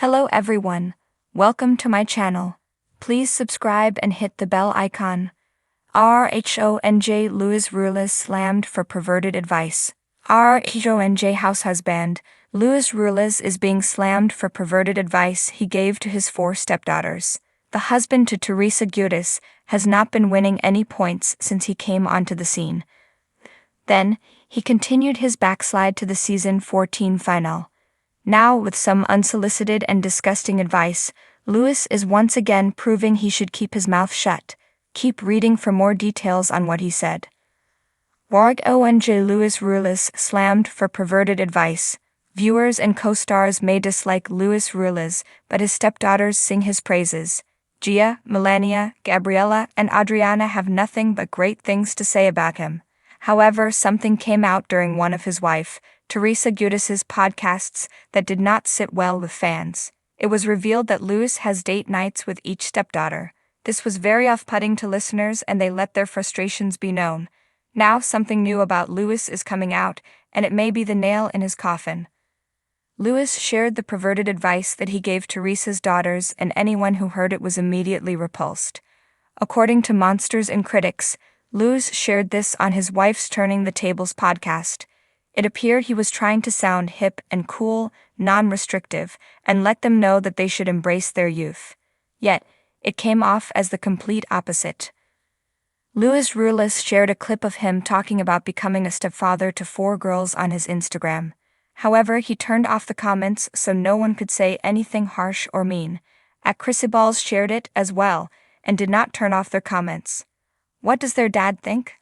Hello everyone, welcome to my channel. Please subscribe and hit the bell icon. RHONJ Ruis slammed for perverted advice. RHONJ househusband, Ruis is being slammed for perverted advice he gave to his 4 stepdaughters. The husband to Teresa Giudice has not been winning any points since he came onto the scene. Then, he continued his backslide to the season 14 final. Now, with some unsolicited and disgusting advice, Ruis is once again proving he should keep his mouth shut. Keep reading for more details on what he said. RHONJ Ruis slammed for perverted advice. Viewers and co-stars may dislike Ruis, but his stepdaughters sing his praises. Gia, Melania, Gabriella, and Adriana have nothing but great things to say about him. However, something came out during one of his wife, Teresa Giudice's podcasts that did not sit well with fans. It was revealed that Ruis has date nights with each stepdaughter. This was very off-putting to listeners and they let their frustrations be known. Now something new about Ruis is coming out, and it may be the nail in his coffin. Ruis shared the perverted advice that he gave Teresa's daughters, and anyone who heard it was immediately repulsed. According to Monsters and Critics, Ruis shared this on his wife's Turning the Tables podcast. It appeared he was trying to sound hip and cool, non-restrictive, and let them know that they should embrace their youth. Yet, it came off as the complete opposite. Ruis shared a clip of him talking about becoming a stepfather to 4 girls on his Instagram. However, he turned off the comments so no one could say anything harsh or mean. Balls shared it as well, and did not turn off their comments. What does their dad think?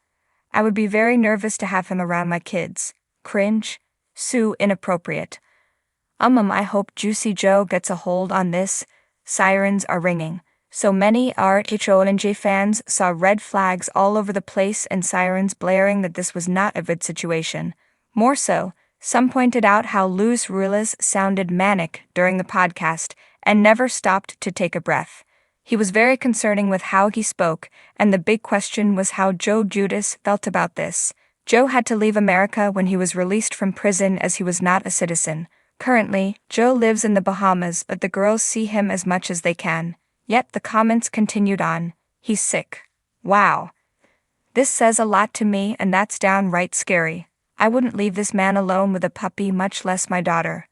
I would be very nervous to have him around my kids. Cringe. Sue inappropriate. I hope Juicy Joe gets a hold on this. Sirens are ringing. So many RHONJ fans saw red flags all over the place and sirens blaring that this was not a good situation. More so, some pointed out how Ruis sounded manic during the podcast and never stopped to take a breath. He was very concerning with how he spoke, and the big question was how Joe Giudice felt about this. Joe had to leave America when he was released from prison as he was not a citizen. Currently, Joe lives in the Bahamas, but the girls see him as much as they can. Yet the comments continued on. He's sick. Wow. This says a lot to me, and that's downright scary. I wouldn't leave this man alone with a puppy, much less my daughter.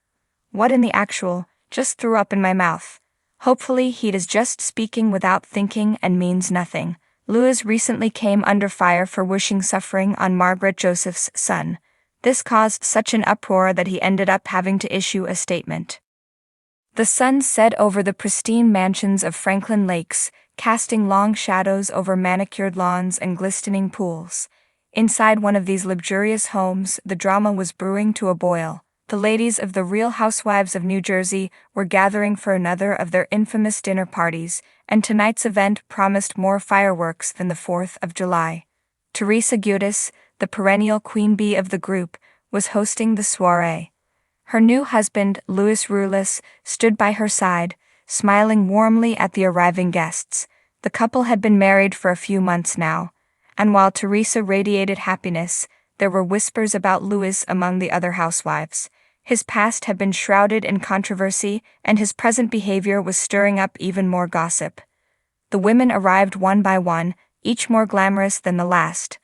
What in the actual? Just threw up in my mouth. Hopefully he is just speaking without thinking and means nothing. Ruis recently came under fire for wishing suffering on Margaret Joseph's son. This caused such an uproar that he ended up having to issue a statement. The sun set over the pristine mansions of Franklin Lakes, casting long shadows over manicured lawns and glistening pools. Inside one of these luxurious homes, the drama was brewing to a boil. The ladies of the Real Housewives of New Jersey were gathering for another of their infamous dinner parties, and tonight's event promised more fireworks than the 4th of July. Teresa Giudice, the perennial queen bee of the group, was hosting the soiree. Her new husband, Ruis, stood by her side, smiling warmly at the arriving guests. The couple had been married for a few months now, and while Teresa radiated happiness, there were whispers about Ruis among the other housewives. His past had been shrouded in controversy, and his present behavior was stirring up even more gossip. The women arrived one by one, each more glamorous than the last.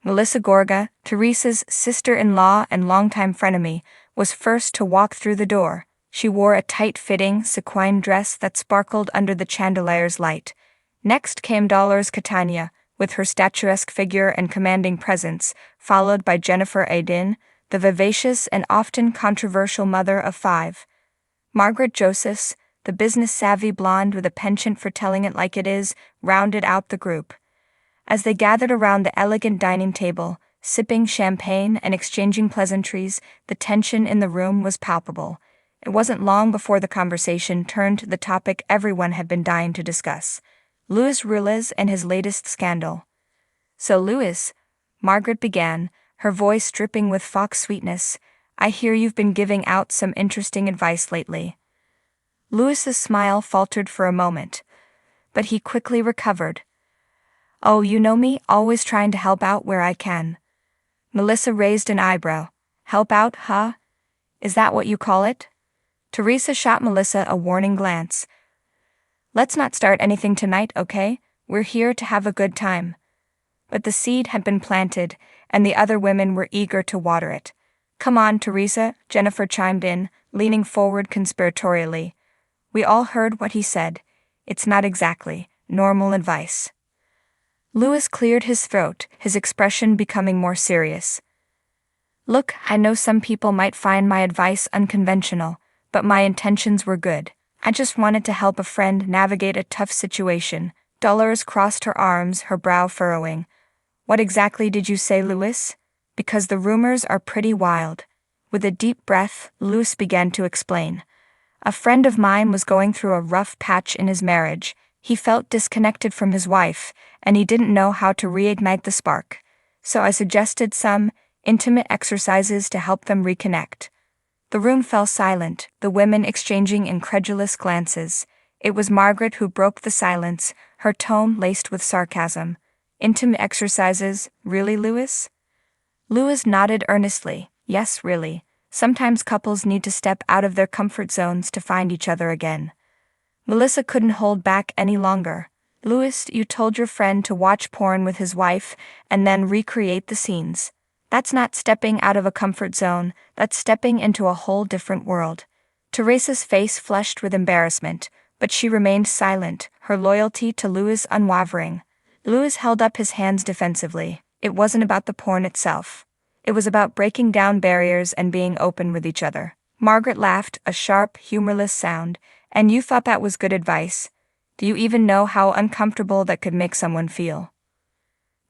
Melissa Gorga, Teresa's sister-in-law and longtime frenemy, was first to walk through the door. She wore a tight-fitting sequin dress that sparkled under the chandelier's light. Next came Dolores Catania, with her statuesque figure and commanding presence, followed by Jennifer Aydin, the vivacious and often controversial mother of 5. Margaret Josephs, the business-savvy blonde with a penchant for telling it like it is, rounded out the group. As they gathered around the elegant dining table, sipping champagne and exchanging pleasantries, the tension in the room was palpable. It wasn't long before the conversation turned to the topic everyone had been dying to discuss: Ruis and his latest scandal. So Ruis, Margaret began, her voice dripping with fox sweetness, I hear you've been giving out some interesting advice lately. Ruis's smile faltered for a moment, but he quickly recovered. Oh, you know me, always trying to help out where I can. Melissa raised an eyebrow. Help out, huh? Is that what you call it? Teresa shot Melissa a warning glance. Let's not start anything tonight, okay? We're here to have a good time. But the seed had been planted, and the other women were eager to water it. Come on, Teresa, Jennifer chimed in, leaning forward conspiratorially. We all heard what he said. It's not exactly normal advice. Ruis cleared his throat, his expression becoming more serious. Look, I know some people might find my advice unconventional, but my intentions were good. I just wanted to help a friend navigate a tough situation. Dolores crossed her arms, her brow furrowing. What exactly did you say, Ruis? Because the rumors are pretty wild. With a deep breath, Ruis began to explain. A friend of mine was going through a rough patch in his marriage. He felt disconnected from his wife, and he didn't know how to reignite the spark. So I suggested some intimate exercises to help them reconnect. The room fell silent, the women exchanging incredulous glances. It was Margaret who broke the silence, her tone laced with sarcasm. Intimate exercises, really, Ruis? Ruis nodded earnestly. Yes, really. Sometimes couples need to step out of their comfort zones to find each other again. Melissa couldn't hold back any longer. Ruis, you told your friend to watch porn with his wife and then recreate the scenes. That's not stepping out of a comfort zone, that's stepping into a whole different world. Teresa's face flushed with embarrassment, but she remained silent, her loyalty to Ruis unwavering. Ruis held up his hands defensively. It wasn't about the porn itself. It was about breaking down barriers and being open with each other. Margaret laughed, a sharp, humorless sound. And you thought that was good advice? Do you even know how uncomfortable that could make someone feel?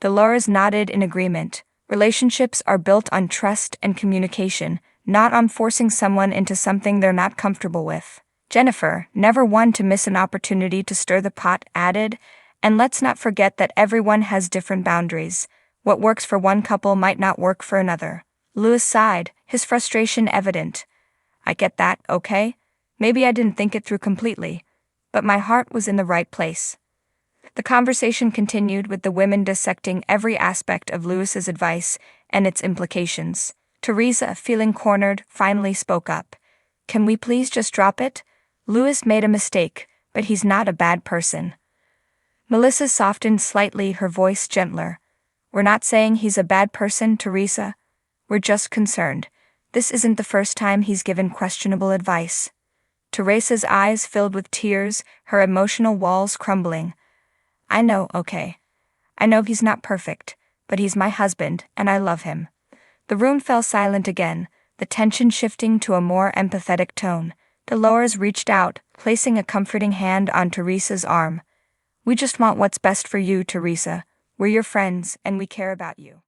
Dolores nodded in agreement. Relationships are built on trust and communication, not on forcing someone into something they're not comfortable with. Jennifer, never one to miss an opportunity to stir the pot, added, and let's not forget that everyone has different boundaries. What works for one couple might not work for another. Ruis sighed, his frustration evident. I get that, okay? Maybe I didn't think it through completely, but my heart was in the right place. The conversation continued with the women dissecting every aspect of Ruis's advice and its implications. Teresa, feeling cornered, finally spoke up. Can we please just drop it? Ruis made a mistake, but he's not a bad person. Melissa softened slightly, her voice gentler. We're not saying he's a bad person, Teresa. We're just concerned. This isn't the first time he's given questionable advice. Teresa's eyes filled with tears, her emotional walls crumbling. I know, okay. I know he's not perfect, but he's my husband, and I love him. The room fell silent again, the tension shifting to a more empathetic tone. Dolores reached out, placing a comforting hand on Teresa's arm. We just want what's best for you, Teresa. We're your friends, and we care about you.